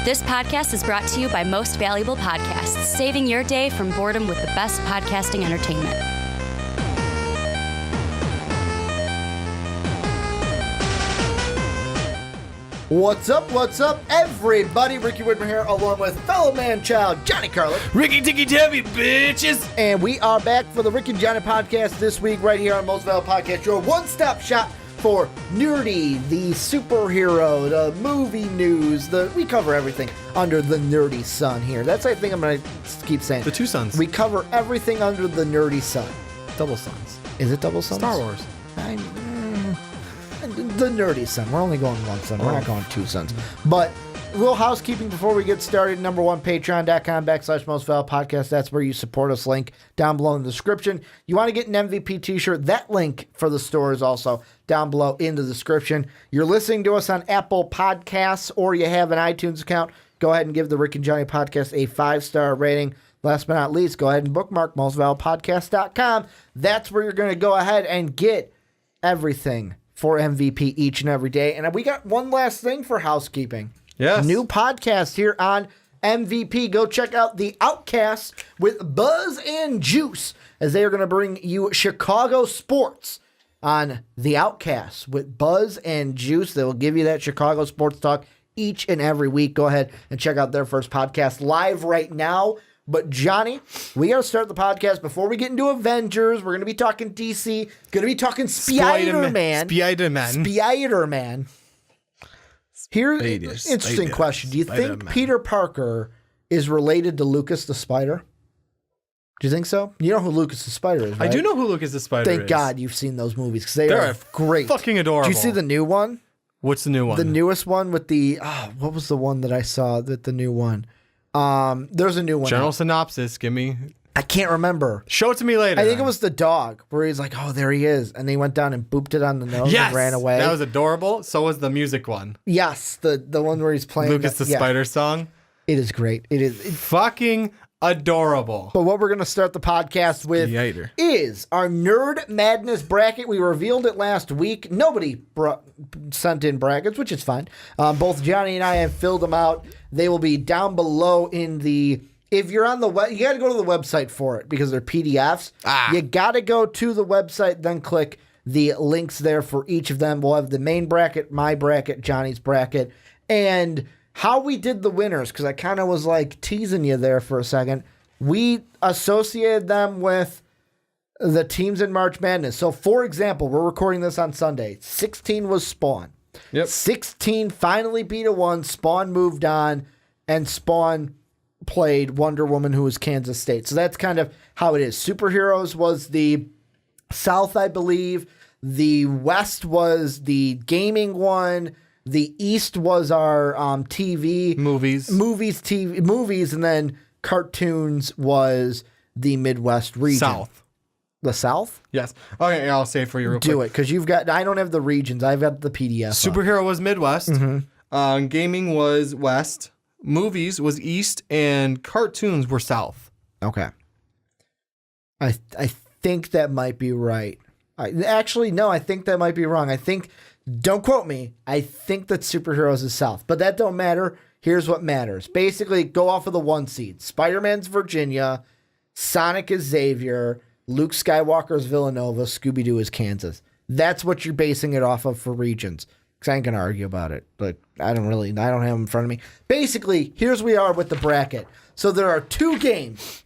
This podcast is brought to you by Most Valuable Podcasts, saving your day from boredom with the best podcasting entertainment. What's up, everybody? Ricky Widmer here, along with fellow man-child Johnny Karlic. Ricky Ticky Tabby, bitches! And we are back for the Ricky and Johnny podcast this week, right here on Most Valuable Podcast, your one-stop shop for nerdy, the superhero, the movie news. We cover everything under the nerdy sun here. That's the thing I'm going to keep saying. The two suns. We cover everything under the nerdy sun. Double suns. Is it double suns? Star Wars. The nerdy sun. We're only going one sun. We're not going two suns. But a little housekeeping before we get started. Number one, patreon.com/mostvaluablepodcast. That's where you support us. Link down below in the description. You want to get an MVP t-shirt. That link for the store is also down below in the description. You're listening to us on Apple Podcasts or you have an iTunes account. Go ahead and give the Rick and Johnny podcast a 5-star rating. Last but not least, go ahead and bookmark mostvaluablepodcast.com. That's where you're going to go ahead and get everything for MVP each and every day. And we got one last thing for housekeeping. Yes. New podcast here on MVP. Go check out The Outcasts with Buzz and Juice, as they are going to bring you Chicago sports on The Outcasts with Buzz and Juice. They will give you that Chicago sports talk each and every week. Go ahead and check out their first podcast live right now. But Johnny, we got to start the podcast before we get into Avengers. We're going to be talking DC. Going to be talking Spider-Man. Spider-Man. Here's an interesting question. Do you think Peter Parker is related to Lucas the Spider? Do you think so? You know who Lucas the Spider is, right? I do know who Lucas the Spider is. Thank God you've seen those movies, because they They're are great. Fucking adorable. Did you see the new one? What's the new one? The newest one with the... what was the one that I saw, the new one? There's a new one. General synopsis, give me... I can't remember. Show it to me later. I think it was the dog, where he's like, oh, there he is. And he went down and booped it on the nose and ran away. That was adorable. So was the music one. Yes, the one where he's playing... Lucas the Spider song. It is great. It is... Fucking adorable. But what we're going to start the podcast with is our Nerd Madness bracket. We revealed it last week. Nobody sent in brackets, which is fine. Both Johnny and I have filled them out. They will be down below in the... If you're on the web, you got to go to the website for it because they're PDFs. You got to go to the website, then click the links there for each of them. We'll have the main bracket, my bracket, Johnny's bracket, and how we did the winners, because I kind of was like teasing you there for a second. We associated them with the teams in March Madness. So, for example, we're recording this on Sunday. 16 was Spawn. Yep. 16 finally beat a 1. Spawn moved on, and Spawn played Wonder Woman, who was Kansas State. So that's kind of how it is. Superheroes was the South, I believe. The West was the gaming one. The East was our TV. Movies, and then cartoons was the Midwest region. South. The South? Yes. Okay, I'll say it for you real quick. Do it, because I don't have the regions. I've got the PDF. Superhero was Midwest. Mm-hmm. Gaming was West. Movies was East, and cartoons were South. Okay. I think that might be right. Actually, no, I think that might be wrong. Don't quote me, I think that superheroes is South, but that don't matter. Here's what matters. Basically, go off of the 1 seed. Spider-Man's Virginia, Sonic is Xavier, Luke Skywalker's Villanova, Scooby-Doo is Kansas. That's what you're basing it off of for regions. Because I ain't going to argue about it, but I don't have them in front of me. Basically, here's we are with the bracket. So there are two games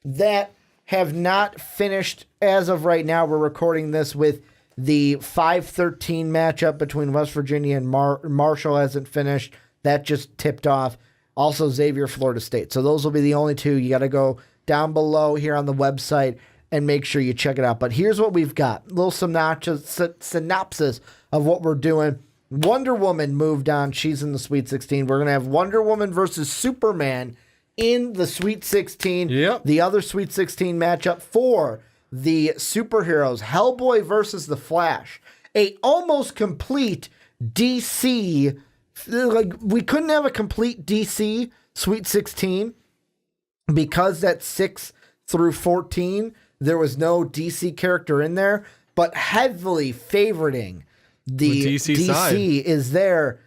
that have not finished as of right now. We're recording this with the 5-13 matchup between West Virginia and Marshall hasn't finished. That just tipped off. Also, Xavier, Florida State. So those will be the only two. You got to go down below here on the website and make sure you check it out. But here's what we've got. A little synopsis of what we're doing. Wonder Woman moved on. She's in the Sweet 16. We're going to have Wonder Woman versus Superman in the Sweet 16. Yep. The other Sweet 16 matchup for the superheroes. Hellboy versus The Flash. A almost complete DC. We couldn't have a complete DC Sweet 16 because that 6 through 14, there was no DC character in there, but heavily favoriting the DC side is there.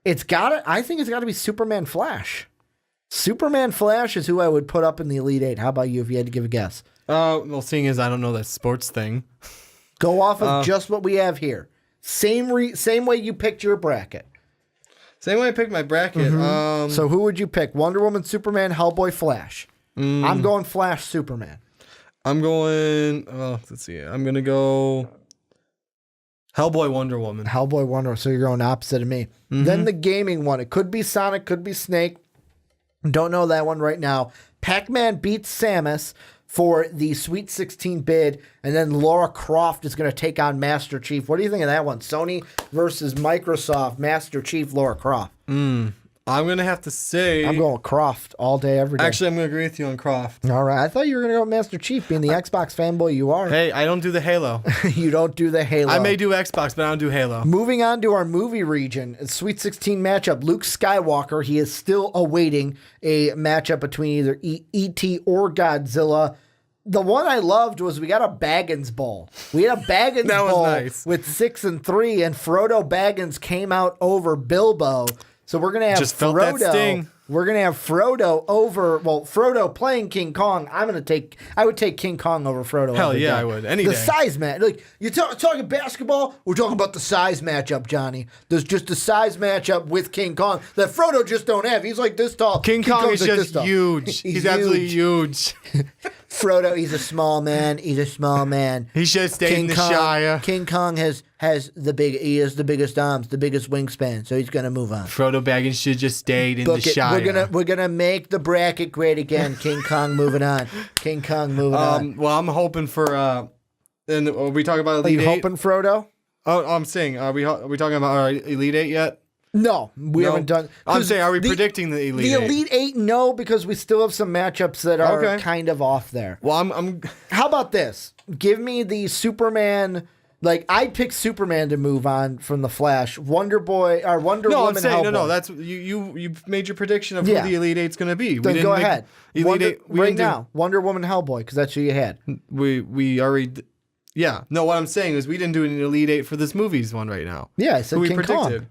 I think it's got to be Superman Flash. Superman Flash is who I would put up in the Elite Eight. How about you if you had to give a guess? Well, seeing as I don't know that sports thing. Go off of just what we have here. Same way you picked your bracket. Same way I picked my bracket. So who would you pick? Wonder Woman, Superman, Hellboy, Flash. I'm going Flash, Superman. I'm going, let's see. I'm going to go Hellboy, Wonder Woman. Hellboy, Wonder Woman. So you're going opposite of me. Then the gaming one. It could be Sonic, could be Snake. Don't know that one right now. Pac-Man beats Samus for the Sweet 16 bid, and then Lara Croft is going to take on Master Chief. What do you think of that one? Sony versus Microsoft, Master Chief, Lara Croft. I'm going to have to say... I'm going Croft all day, every day. Actually, I'm going to agree with you on Croft. All right. I thought you were going to go Master Chief, being the Xbox fanboy you are. Hey, I don't do the Halo. You don't do the Halo. I may do Xbox, but I don't do Halo. Moving on to our movie region, a Sweet 16 matchup. Luke Skywalker, he is still awaiting a matchup between either E.T. or Godzilla. The one I loved was we got a Baggins Bowl. We had a Baggins That was Bowl nice. with 6 and 3, and Frodo Baggins came out over Bilbo. So we're gonna have Just felt that sting. We're gonna have Frodo over. Well, Frodo playing King Kong. I would take King Kong over Frodo. Hell every yeah, day. I would. Any the day. size match. Like you're talking basketball. We're talking about the size matchup, Johnny. There's just a size matchup with King Kong that Frodo just don't have. He's like this tall. King Kong Kong's is like just this tall. huge. He's absolutely huge. Frodo, he's a small man. He's a small man. He should have stayed in the Shire. King Kong has the biggest arms, the biggest wingspan, so he's gonna move on. Frodo Baggins should have just stayed in the Shire. We're gonna make the bracket great again. King Kong moving on. King Kong moving on. Well, I'm hoping for. And are we talking about Are Elite you Eight? hoping, Frodo? Oh, I'm saying, are we talking about our Elite Eight yet? No, we haven't done. I'm saying, are we predicting the Elite Eight? The Elite Eight, no, because we still have some matchups that are kind of off there. Well, I'm. How about this? Give me the Superman. Like I'd pick Superman to move on from the Flash. Wonder Boy or Wonder No, Woman. I'm saying Hellboy. no. That's you made your prediction of who the Elite Eight's going to be. Then go ahead. Elite Eight right now. Wonder Woman, Hellboy, because that's who you had. We already. Yeah. No, what I'm saying is we didn't do an Elite Eight for this movie's one right now. Yeah, I said who we King predicted. Kong.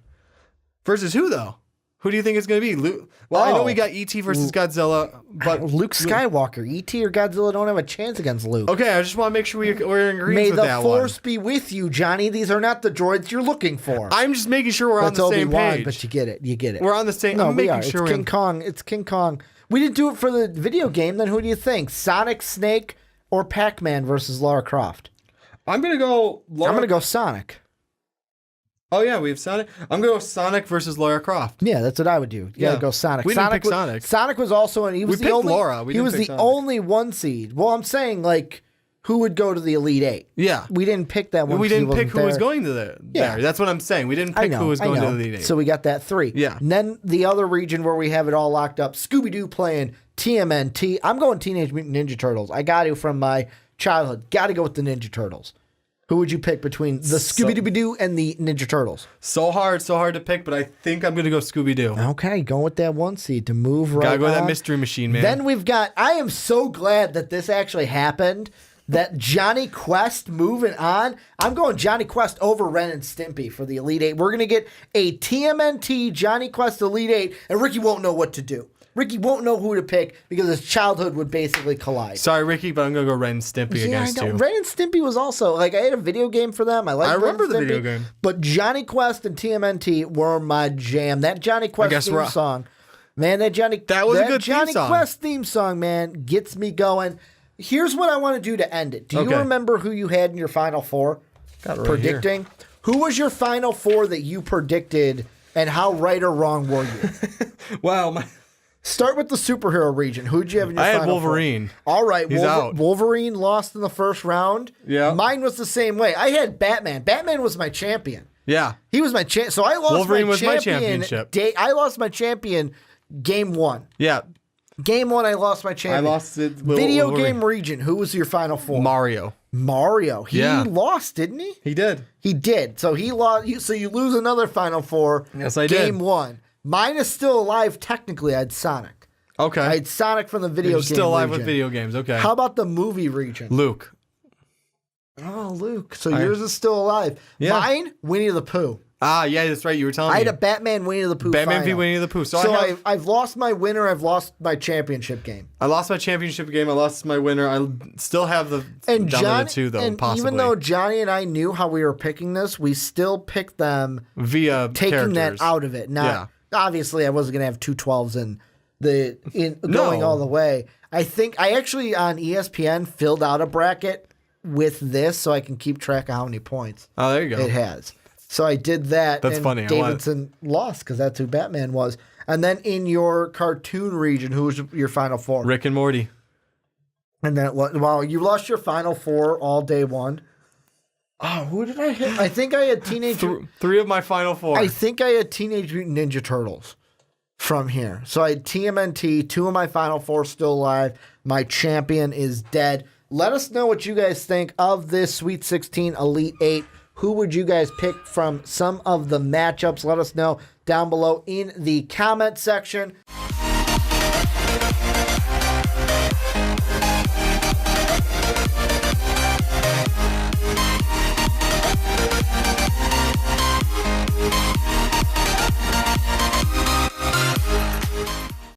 Versus who though? Who do you think it's going to be? Luke. Well, I know we got E.T. versus Godzilla, but Luke Skywalker, E.T. or Godzilla don't have a chance against Luke. Okay, I just want to make sure we're in agreement May with the that one. Force be with you, Johnny. These are not the droids you're looking for. I'm just making sure we're That's on the same Obi-Wan, page. but you get it. You get it. We're on the same. No, I'm we making are. sure It's King Kong. It's King Kong. We didn't do it for the video game. Then who do you think? Sonic, Snake, or Pac-Man versus Lara Croft? I'm gonna go. I'm gonna go Sonic. Oh yeah, we have Sonic. I'm gonna go Sonic versus Lara Croft. Yeah, that's what I would do. You gotta go Sonic. We didn't pick Sonic. Sonic was also he was We the picked only. Laura. We he didn't was pick the Sonic. only one seed. Well, I'm saying like who would go to the Elite Eight? Yeah. We didn't pick that one. We 'cause he didn't pick wasn't who was there. going to there. That's what I'm saying. We didn't pick who was going to the Elite Eight. So we got that 3. Yeah. And then the other region where we have it all locked up, Scooby-Doo playing TMNT. I'm going Teenage Mutant Ninja Turtles. I got to from my childhood. Got to go with the Ninja Turtles. Who would you pick between the Scooby-Doo and the Ninja Turtles? So hard to pick, but I think I'm going to go Scooby-Doo. Okay, going with that 1 seed to move right Gotta go with on. that Mystery Machine, man. Then we've got, I am so glad that this actually happened, that Johnny Quest moving on. I'm going Johnny Quest over Ren and Stimpy for the Elite Eight. We're going to get a TMNT Johnny Quest Elite Eight, and Ricky won't know what to do. Ricky won't know who to pick because his childhood would basically collide. Sorry, Ricky, but I'm going to go Ren and Stimpy against I know. you. Ren and Stimpy was also, like, I had a video game for them. I remember Ren and the Stimpy, video game. But Johnny Quest and TMNT were my jam. That Johnny Quest theme song. Man, that was a good Johnny theme song. Quest theme song, man, gets me going. Here's what I want to do to end it. Do you remember who you had in your Final Four? Got it right Predicting? here. Who was your Final Four that you predicted, and how right or wrong were you? Wow. Start with the superhero region. Who'd you have in your I Final had Wolverine. Four? All right. He's out. Wolverine lost in the first round. Yeah. Mine was the same way. I had Batman. Batman was my champion. Yeah. He was my champ. So I lost Wolverine my was my champion. championship. I lost my champion game 1. Yeah. Game 1, I lost my champion. I lost it. Video Wolverine. game region. Who was your Final Four? Mario. He lost, didn't he? He did. He did. So he lost. So you lose another Final Four. Yes, I did. Game 1. Mine is still alive. Technically, I had Sonic. Okay. I had Sonic from the video game. Still alive region. with video games. Okay. How about the movie region? Luke. Oh, Luke. So yours is still alive. Yeah. Mine, Winnie the Pooh. Ah, yeah, that's right. You were telling I me. had a Batman Winnie the Pooh Batman v final. Winnie the Pooh. So, I've lost my winner. I've lost my championship game. I lost my championship game. I lost my winner. I still have the And down Johnny, to the 2, though, and possibly. even though Johnny and I knew how we were picking this, we still picked them via taking characters. that out of it. Not obviously, I wasn't gonna have 2 12s going all the way. I think I actually on ESPN filled out a bracket with this so I can keep track of how many points. Oh, there you go. It has. So I did that. That's and funny. Davidson lost because that's who Batman was. And then in your cartoon region, who was your final 4? Rick and Morty. And then you lost your final 4 all day one. Oh, who did I hit? I think I had Teenage. 3 of my final 4. I think I had Teenage Mutant Ninja Turtles from here. So I had TMNT. 2 of my final 4 still alive. My champion is dead. Let us know what you guys think of this Sweet 16 Elite 8. Who would you guys pick from some of the matchups? Let us know down below in the comment section.